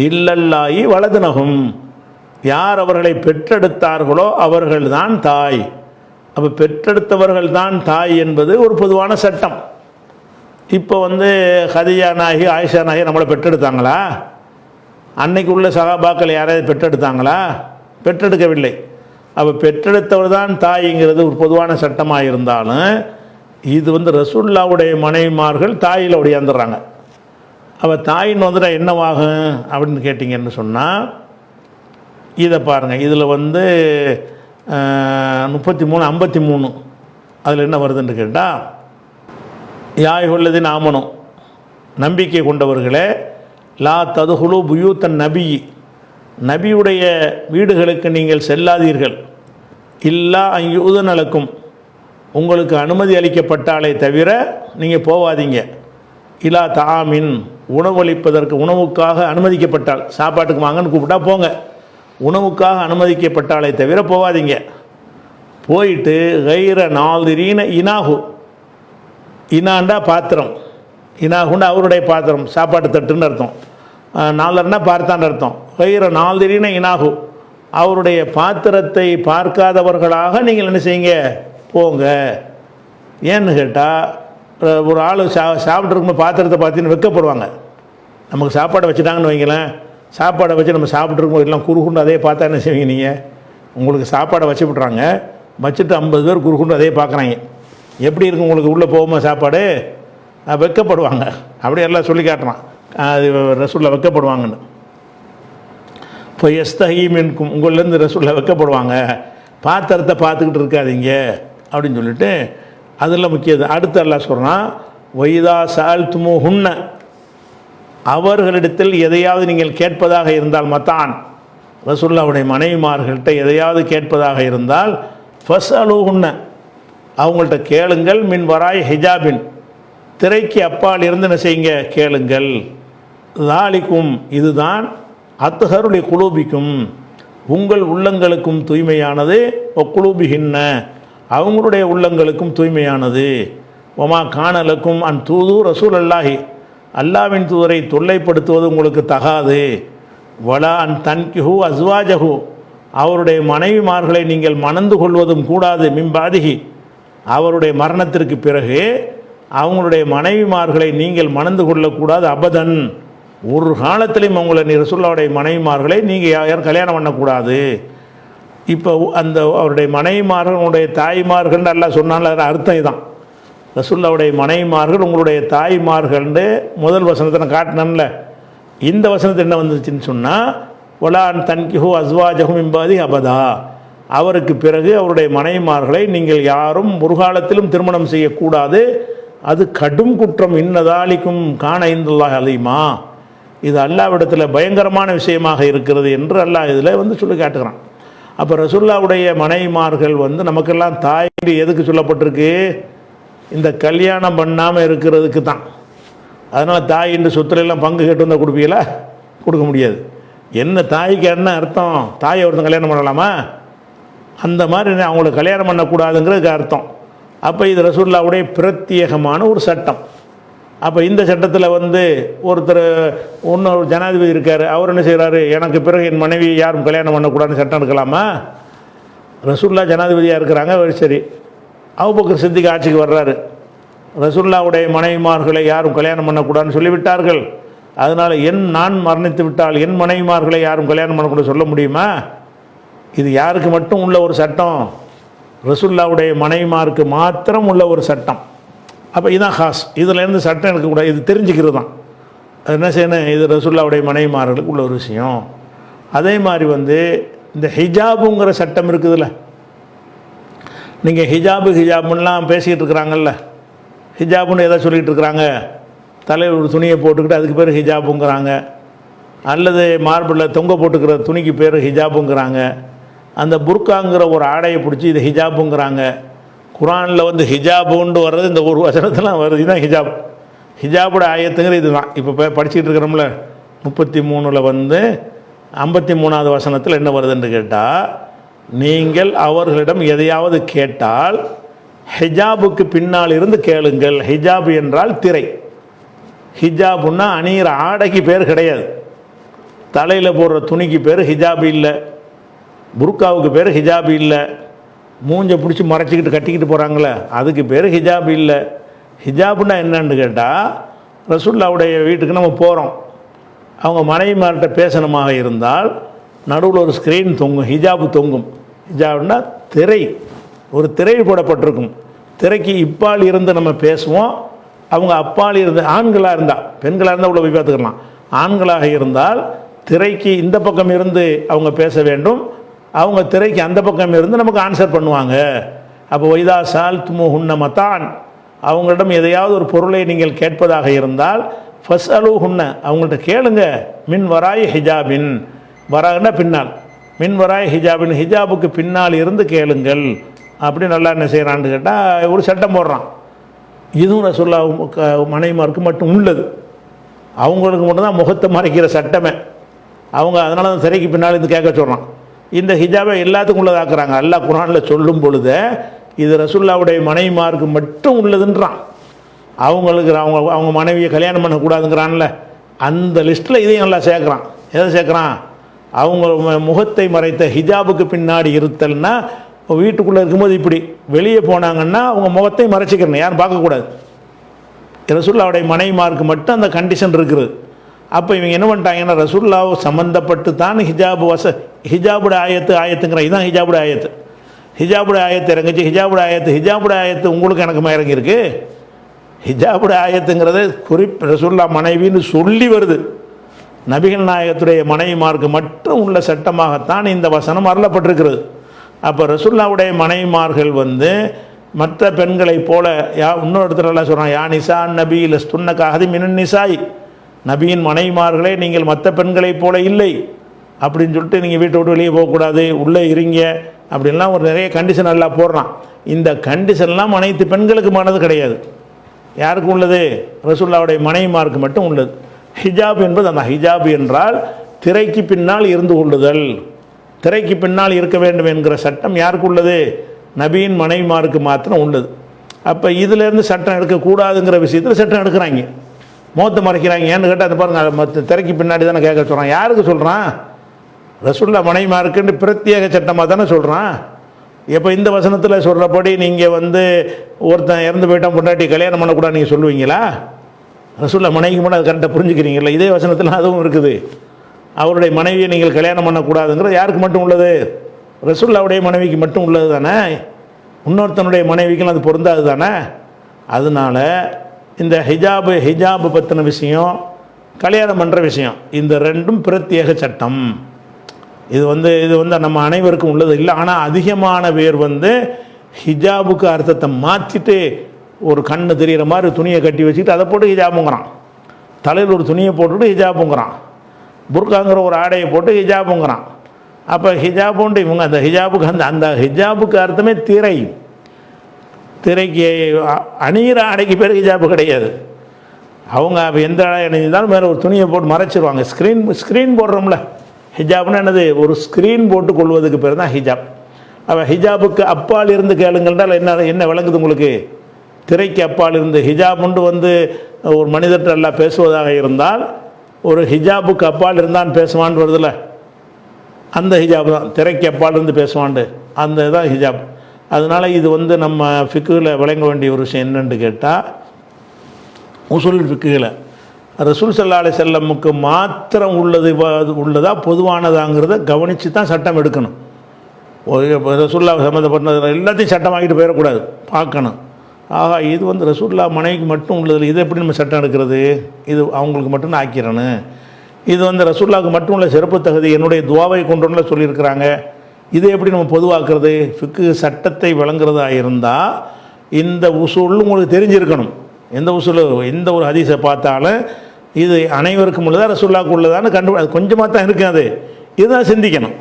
இல்லல்லாஹி வலதுனஹும், யார் அவர்களை பெற்றெடுத்தார்களோ அவர்கள்தான் தாய். அப்போ பெற்றெடுத்தவர்கள் தான் தாய் என்பது ஒரு பொதுவான சட்டம். இப்போ ஹதிஜா நாயகி, ஆயிஷா நாயகி நம்மளை பெற்றெடுத்தாங்களா? அன்னைக்கு உள்ள சஹாபாக்கள் யாராவது பெற்றெடுத்தாங்களா? பெற்றெடுக்கவில்லை. அப்போ பெற்றெடுத்தவர் தான் தாய்ங்கிறது ஒரு பொதுவான சட்டமாக இருந்தாலும் இது ரசூலுல்லாவுடைய மனைவிமார்கள் தாயில் ஒடியாந்துடுறாங்க. அப்போ தாயின்னு என்னவாகும் அப்படின்னு கேட்டிங்கன்னு சொன்னால் இதை பாருங்கள். இதில் 33 அதில் என்ன வருதுன்னு கேட்டால், யாய் உள்ளது நாமனும், நம்பிக்கை கொண்டவர்களே, லா ததுகுலு புயூத்தன் நபி, நபியுடைய வீடுகளுக்கு நீங்கள் செல்லாதீர்கள். இல்லா அயுதனலக்கும், உங்களுக்கு அனுமதி அளிக்கப்பட்டாலே தவிர நீங்கள் போவாதீங்க. இலா தாமின், உணவளிப்பதற்கு உணவுக்காக அனுமதிக்கப்பட்டால், சாப்பாட்டுக்கு வாங்கன்னு கூப்பிட்டா போங்க, உணவுக்காக அனுமதிக்கப்பட்டாலே தவிர போவாதீங்க. போயிட்டு கைர நாதிரீன இனாகு, இனாண்டா பாத்திரம், இனாகுண்டா அவருடைய பாத்திரம், சாப்பாட்டு தட்டுன்னு அர்த்தம். நாலர்னா பார்த்தான்னு அர்த்தம். கைர நாதிரீன இனாகு, அவருடைய பாத்திரத்தை பார்க்காதவர்களாக நீங்கள் என்ன செய்யுங்க, போங்க. ஏன்னு கேட்டால், ஒரு ஆள் சாப்பிட்ருக்கும்போது பாத்திரத்தை பார்த்தீங்கன்னு வெக்கப்படுவாங்க. நமக்கு சாப்பாடை வச்சுட்டாங்கன்னு வைங்களேன், சாப்பாடை வச்சு நம்ம சாப்பிட்ருக்கும்போது எல்லாம் குறுகுண்டு அதே பார்த்தா என்ன செய்வீங்க நீங்கள்? உங்களுக்கு சாப்பாடை வச்சு விட்றாங்க, வச்சுட்டு 50 பேர் குறுகுண்டு அதே பார்க்குறாங்க, எப்படி இருக்கும் உங்களுக்கு? உள்ளே போகுமா சாப்பாடு? வெக்கப்படுவாங்க. அப்படியே எல்லாம் சொல்லி காட்டுறான், அது ரசூலில் வெக்கப்படுவாங்கன்னு. இப்போ எஸ்தஹீமின்கும், உங்கள்லேருந்து ரசூலில் வெக்கப்படுவாங்க, பாத்திரத்தை பார்த்துக்கிட்டு இருக்காதீங்க அப்படின்னு சொல்லிட்டு அதெல்லாம் முக்கியது. அடுத்து அல்லாஹ் சொல்கிறான், வைதா சால் துமு ஹுன்ன, அவர்களிடத்தில் எதையாவது நீங்கள் கேட்பதாக இருந்தால், மத்தான் ரசூலுல்லாஹ்வுடைய மனைவிமார்கள்ட்ட எதையாவது கேட்பதாக இருந்தால், ஃபஸ் அலூஹுன்ன, அவங்கள்ட்ட கேளுங்கள், மின் வராய் ஹிஜாபின், திரைக்கு அப்பால் இருந்து என்ன செய்யுங்க, கேளுங்கள். தாலிக்கும், இதுதான் அத்ஹருலி குலூபிக்கும், உங்கள் உள்ளங்களுக்கும் தூய்மையானது, ஒக்குலூபிஹின்ன, அவங்களுடைய உள்ளங்களுக்கும் தூய்மையானது. ஒமா காணலுக்கும் அன் தூது ரசூல் அல்லாஹி, அல்லாவின் தூதரை தொல்லைப்படுத்துவது உங்களுக்கு தகாது. வலா அன் தன்கிஹு அஸ்வாஜஹு, அவருடைய மனைவிமார்களை நீங்கள் மணந்து கொள்வதும் கூடாது. மிம்பாதிகி, அவருடைய மரணத்திற்கு பிறகு அவங்களுடைய மனைவிமார்களை நீங்கள் மணந்து கொள்ளக்கூடாது. அபதன், ஒரு காலத்திலையும் அவங்கள ரசூலுல்லாஹ்வுடைய மனைவிமார்களை நீங்கள் யாரும் கல்யாணம் பண்ணக்கூடாது. இப்போ அந்த அவருடைய மனைவிமார்கள் உங்களுடைய தாய்மார்கள் எல்லாம் சொன்னால அர்த்தம் இதுதான். ரசூலுல்லாஹ்வுடைய மனைவிமார்கள் உங்களுடைய தாய்மார்கள்னு முதல் வசனத்தை நான் காட்டினேன்ல, இந்த வசனத்தை என்ன வந்துச்சுன்னு சொன்னால், ஒலான் தன்கிஹு அஸ்வாஜஹு மிம்பாதி அபதா, அவருக்கு பிறகு அவருடைய மனைவிமார்களை நீங்கள் யாரும் ஒரு காலத்திலும் திருமணம் செய்யக்கூடாது, அது கடும் குற்றம். இன்னதாலிக்கும் காண இந்துல்லாஹ் அலீமா, இது அல்லாஹ்விடத்தில் பயங்கரமான விஷயமாக இருக்கிறது என்று அல்லாஹ் இதில் சொல்லி காட்டுகிறான். அப்போ ரசூலுல்லாஹ்வுடைய மனைவிமார்கள் நமக்கெல்லாம் தாய் எதுக்கு சொல்லப்பட்டிருக்கு? இந்த கல்யாணம் பண்ணாமல் இருக்கிறதுக்கு தான். அதனால் தாய் என்று சொத்துலெல்லாம் பங்கு கேட்டு வந்தால் கொடுப்பீங்களா? கொடுக்க முடியாது. என்ன தாய்க்கு என்ன அர்த்தம்? தாயை ஒருத்தன் கல்யாணம் பண்ணலாமா? அந்த மாதிரி அவங்கள கல்யாணம் பண்ணக்கூடாதுங்கிறதுக்கு அர்த்தம். அப்போ இது ரசூலுல்லாஹ்வுடைய பிரத்யேகமான ஒரு சட்டம். அப்போ இந்த சட்டத்தில் ஒருத்தர் இன்னொரு ஜனாதிபதி இருக்கார், அவர் என்ன செய்கிறாரு, எனக்கு பிறகு என் மனைவி யாரும் கல்யாணம் பண்ணக்கூடாதுன்னு சட்டம் எடுக்கலாமா? ரசூலுல்லாஹ் ஜனாதிபதியாக இருக்கிறாங்க, சரி. அபூபக்கர் சித்திக் ஆட்சிக்கு வர்றாரு, ரசூலுல்லாஹ்வுடைய மனைவிமார்களை யாரும் கல்யாணம் பண்ணக்கூடாதுன்னு சொல்லிவிட்டார்கள். அதனால் நான் மரணித்து விட்டால் என் மனைவிமார்களை யாரும் கல்யாணம் பண்ணக்கூடாது சொல்ல முடியுமா? இது யாருக்கு மட்டும் உள்ள ஒரு சட்டம்? ரசூலுல்லாஹ்வுடைய மனைவிமாருக்கு மாத்திரம் உள்ள ஒரு சட்டம். அப்போ இதுதான் ஹாஸ், இதிலேருந்து சட்டம் எடுக்கக்கூடாது. இது தெரிஞ்சுக்கிறது தான். அது என்ன செய்யணும், இது ரசூலுல்லாஹ்வுடைய மனைவிமார்களுக்கு உள்ள ஒரு விஷயம். அதே மாதிரி இந்த ஹிஜாபுங்கிற சட்டம் இருக்குதுல்ல, நீங்கள் ஹிஜாபுலாம் பேசிக்கிட்டு இருக்கிறாங்கல்ல, ஹிஜாபுன்னு எதை சொல்லிகிட்டு இருக்கிறாங்க? தலையில் ஒரு துணியை போட்டுக்கிட்டு அதுக்கு பேர் ஹிஜாபுங்கிறாங்க, அல்லது மார்பிளில் தொங்க போட்டுக்கிற துணிக்கு பேர் ஹிஜாபுங்கிறாங்க, அந்த புர்காங்கிற ஒரு ஆடையை பிடிச்சி இது ஹிஜாபுங்கிறாங்க. குரானில் ஹிஜாபுன்னு வர்றது இந்த ஒரு வசனத்தெலாம் வருது, இதுதான் ஹிஜாப். ஹிஜாபோட ஆயத்துங்கிற இது தான். இப்போ படிச்சுக்கிட்டு இருக்கிறோம்ல, 33 53வது வசனத்தில் என்ன வருதுன்னு கேட்டால், நீங்கள் அவர்களிடம் எதையாவது கேட்டால் ஹிஜாபுக்கு பின்னால் இருந்து கேளுங்கள். ஹிஜாப் என்றால் திரை. ஹிஜாபுன்னா அணிகிற ஆடைக்கு பேர் கிடையாது. தலையில் போடுற துணிக்கு பேர் ஹிஜாபு இல்லை, புர்காவுக்கு பேர் ஹிஜாபு இல்லை, மூஞ்சை பிடிச்சி மறைச்சிக்கிட்டு கட்டிக்கிட்டு போகிறாங்களே அதுக்கு பேர் ஹிஜாபு இல்லை. ஹிஜாபுன்னா என்னன்னு கேட்டால், ரசூலுல்லாஹ்வுடைய வீட்டுக்கு நம்ம போகிறோம், அவங்க மனைவிமார்கிட்ட பேசணுமாக இருந்தால் நடுவில் ஒரு ஸ்க்ரீன் தொங்கும், ஹிஜாபு தொங்கும். ஹிஜாப்னா திரை, ஒரு திரை போடப்பட்டிருக்கும். திரைக்கு இப்பால் இருந்து நம்ம பேசுவோம், அவங்க அப்பால் இருந்து, ஆண்களாக இருந்தால், பெண்களாக இருந்தால் உள்ள போய் பார்த்துக்கலாம். ஆண்களாக இருந்தால் திரைக்கு இந்த பக்கம் இருந்து அவங்க பேச வேண்டும், அவங்க திரைக்கு அந்த பக்கம் இருந்து நமக்கு ஆன்சர் பண்ணுவாங்க. அப்போ வைதா சால் துமு ஹுன்ன மத்தான், அவங்களிடம் எதையாவது ஒரு பொருளை நீங்கள் கேட்பதாக இருந்தால் ஃபஸ்அலூஹுன்ன, அவங்கள்ட்ட கேளுங்க, மின் வராய் ஹிஜாபின், வரான்னா பின்னால், மின் வராய் ஹிஜாபின், ஹிஜாபுக்கு பின்னால் இருந்து கேளுங்கள். அப்படி நல்லா என்ன செய்கிறான்னு கேட்டால் ஒரு சட்டம் போடுறான். இதுவும் ரசூலுல்லாஹ் மனைவிமாருக்கு மட்டும் உள்ளது. அவங்களுக்கு மட்டும்தான் முகத்தை மறைக்கிற சட்டமே. அவங்க அதனால தான் திரைக்கு பின்னால் இருந்து கேட்க சொல்கிறான். இந்த ஹிஜாபை எல்லாத்துக்கும் உள்ளதாக்குறாங்க. அல்லாஹ் குர்ஆனில் சொல்லும் பொழுது இது ரசூலுல்லாஹ்வுடைய மனைவிமாருக்கு மட்டும் உள்ளதுன்றான். அவங்களுக்கு அவங்க மனைவியை கல்யாணம் பண்ணக்கூடாதுங்கிறான்ல, அந்த லிஸ்ட்டில் இதையும் நல்லா சேர்க்குறான். எதை சேர்க்குறான்? அவங்க முகத்தை மறைத்த ஹிஜாபுக்கு பின்னாடி இருத்தல்னா வீட்டுக்குள்ளே இருக்கும்போது இப்படி, வெளியே போனாங்கன்னா அவங்க முகத்தை மறைச்சிக்கிறணும், யாரும் பார்க்கக்கூடாது. ரசூலுல்லாஹ்வுடைய மனைவிமாருக்கு மட்டும் அந்த கண்டிஷன் இருக்குது. அப்போ இவங்க என்ன பண்ணிட்டாங்கன்னா ரசூலுல்லாஹ் சம்மந்தப்பட்டு தான் ஹிஜாபுடைய ஆயத்துங்கிற, இதுதான் ஹிஜாபுடைய ஆயத்து. ஹிஜாபுடைய ஆயத்து இறங்குச்சு. ஹிஜாபுடைய ஆயத்து உங்களுக்கு எனக்குமா இறங்கியிருக்கு? ஹிஜாபுடைய ஆயத்துங்கிறது ரசூலுல்லாஹ் மனைவின்னு சொல்லி வருது. நபிகள் நாயகத்துடைய மனைவிமாருக்கு மட்டும் உள்ள சட்டமாகத்தான் இந்த வசனம் அருளப்பட்டிருக்கிறது. அப்போ ரசூலுல்லாஹ்வுடைய மனைவிமார்கள் மற்ற பெண்களைப் போல இன்னொரு இடத்துல எல்லாம் சொல்கிறான், யா நிசா நபி லஸ்துன்னக அஹதின் மினன் நிசாய், நபியின் மனைவிமார்களே நீங்கள் மற்ற பெண்களைப் போல இல்லை அப்படின்னு சொல்லிட்டு நீங்கள் வீட்டை விட்டு வெளியே போகக்கூடாது, உள்ளே இருங்க அப்படின்லாம் ஒரு நிறைய கண்டிஷன் எல்லாம் போடுறான். இந்த கண்டிஷன்லாம் அனைத்து பெண்களுக்கு மனது கிடையாது. யாருக்கு உள்ளது? ரசூலுல்லாஹ்வுடைய மனைவிமாருக்கு மட்டும் உள்ளது. ஹிஜாப் என்பது அந்த ஹிஜாப் என்றால் திரைக்கு பின்னால் இருந்து கொள்ளுதல், திரைக்கு பின்னால் இருக்க வேண்டும் என்கிற சட்டம் யாருக்கு உள்ளது? நபியின் மனைவிமாருக்கு மாத்திரம் உள்ளது. அப்போ இதிலேருந்து சட்டம் எடுக்கக்கூடாதுங்கிற விஷயத்தில் சட்டம் எடுக்கிறாங்க, முகத்தை மறைக்கிறாங்க. ஏன்னு கேட்டால் அது பாருங்கள், மற்ற திரைக்கு பின்னாடி தானே கேட்க சொல்கிறான். யாருக்கு சொல்கிறான்? ரசூலுல்லாஹ் மனைவிமாருக்குன்னு பிரத்யேக சட்டமாக தானே சொல்கிறான். இப்போ இந்த வசனத்தில் சொல்கிறபடி நீங்கள் ஒருத்தன் இறந்து போயிட்டான் பொண்டாட்டி கல்யாணம் பண்ணக்கூடாது நீங்கள் சொல்லுவீங்களா? ரசூலுல்லாஹ் மனைவிக்கு மட்டும் அது கரெக்டாக புரிஞ்சுக்கிறீங்களா? இதே வசனத்தில் அதுவும் இருக்குது. அவருடைய மனைவியை நீங்கள் கல்யாணம் பண்ணக்கூடாதுங்கிறது யாருக்கு மட்டும் உள்ளது? ரசூலுல்லாஹ்வுடைய மனைவிக்கு மட்டும் உள்ளது தானே. இன்னொருத்தனுடைய மனைவிக்கும் அது பொருந்தாது தானே. அதனால இந்த ஹிஜாபு பற்றின விஷயம், கல்யாணம் பண்ணுற விஷயம், இந்த ரெண்டும் பிரத்யேக சட்டம். இது நம்ம அனைவருக்கும் உள்ளது இல்லை. ஆனால் அதிகமான பேர் ஹிஜாபுக்கு அர்த்தத்தை மாற்றிட்டு ஒரு கண்ணு தெரிகிற மாதிரி துணியை கட்டி வச்சுக்கிட்டு அதை போட்டு ஹிஜாபுங்கிறான். தலையில் ஒரு துணியை போட்டுட்டு ஹிஜாபுங்கிறான். புர்காங்கிற ஒரு ஆடையை போட்டு ஹிஜாபுங்கிறான். அப்போ ஹிஜாபுன்ட்டு இவங்க அந்த ஹிஜாபுக்கு அந்த ஹிஜாபுக்கு அர்த்தமே திரைக்கு அணிகிற ஆடைக்கு பேர் ஹிஜாபு கிடையாது. அவங்க எந்த ஆடை அணிஞ்சாலும் மேலே ஒரு துணியை போட்டு மறைச்சிருவாங்க. ஸ்க்ரீன் போடுறோம்ல, ஹிஜாப்னு என்னது? ஒரு ஸ்க்ரீன் போட்டு கொள்வதுக்கு பேர் தான் ஹிஜாப். அப்போ ஹிஜாபுக்கு அப்பால் இருந்து கேளுங்கள்னால் என்ன விளங்குது உங்களுக்கு? திரைக்கு அப்பால் இருந்து ஹிஜாப்னு ஒரு மனிதர்கிட்ட எல்லாம் பேசுவதாக இருந்தால் ஒரு ஹிஜாபுக்கு அப்பால் இருந்தான் பேசுவான்னு வருதுல்ல, அந்த ஹிஜாப் தான். திரைக்கு அப்பால் இருந்து பேசுவாண்டு அந்த தான் ஹிஜாப். அதனால் இது நம்ம ஃபிக்குல விளங்க வேண்டிய ஒரு விஷயம் என்னென்னு கேட்டால், உசூல் ஃபிக்குல ரசூல் ஸல்லல்லாஹு அலைஹி வஸல்லமுக்கு மாத்திரம் உள்ளதா பொதுவானதாங்கிறத கவனித்து தான் சட்டம் எடுக்கணும். ரசூலுல்லாஹ் சம்மந்தப்பட்டது எல்லாத்தையும் சட்டமாக்கிட்டு போயிடக்கூடாது, பார்க்கணும். ஆகா இது ரசூலுல்லாஹ் மனைவிக்கு மட்டும் உள்ளதில்லை, இதை எப்படி நம்ம சட்டம் எடுக்கிறது? இது அவங்களுக்கு மட்டும் ஆக்கிறணும். இது ரசூலுல்லாஹ்வுக்கு மட்டும் உள்ள சிறப்பு தகுதி, என்னுடைய துவாவை கொண்டுள்ள சொல்லியிருக்கிறாங்க. இதை எப்படி நம்ம பொதுவாக்குறது? ஃபிக்கு சட்டத்தை விளங்குறதா இருந்தால் இந்த உசூல் உங்களுக்கு தெரிஞ்சிருக்கணும். எந்த உசூல், எந்த ஒரு ஹதீஸை பார்த்தாலும் இது அனைவருக்கும் உள்ளதா ரசூலுல்லாஹ்வுக்கு உள்ளதான்னு அது கொஞ்சமாக தான் இருக்காது. இதுதான் சிந்திக்கணும்.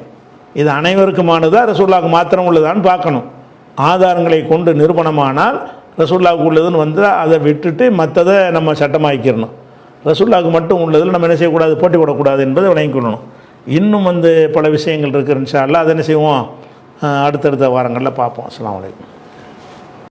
இது அனைவருக்குமானதா ரசூலுல்லாஹ்வுக்கு மாத்திரம் உள்ளதான்னு பார்க்கணும். ஆதாரங்களை கொண்டு நிரூபணமானால் ரசூலுல்லாஹ்வுக்கு உள்ளதுன்னு அதை விட்டுட்டு மற்றதை நம்ம சட்டமாக்கிடணும். ரசூலுல்லாஹ்வுக்கு மட்டும் உள்ளதில் நம்ம என்ன செய்யக்கூடாது? போட்டி போடக்கூடாது என்பதை விளங்கிக் கொள்ளணும். இன்னும் பல விஷயங்கள் இருக்குது இன்ஷா அல்லாஹ். அதை என்ன செய்வோம்? அடுத்தடுத்த வாரங்களில் பார்ப்போம். அஸ்ஸலாமு அலைக்கும்.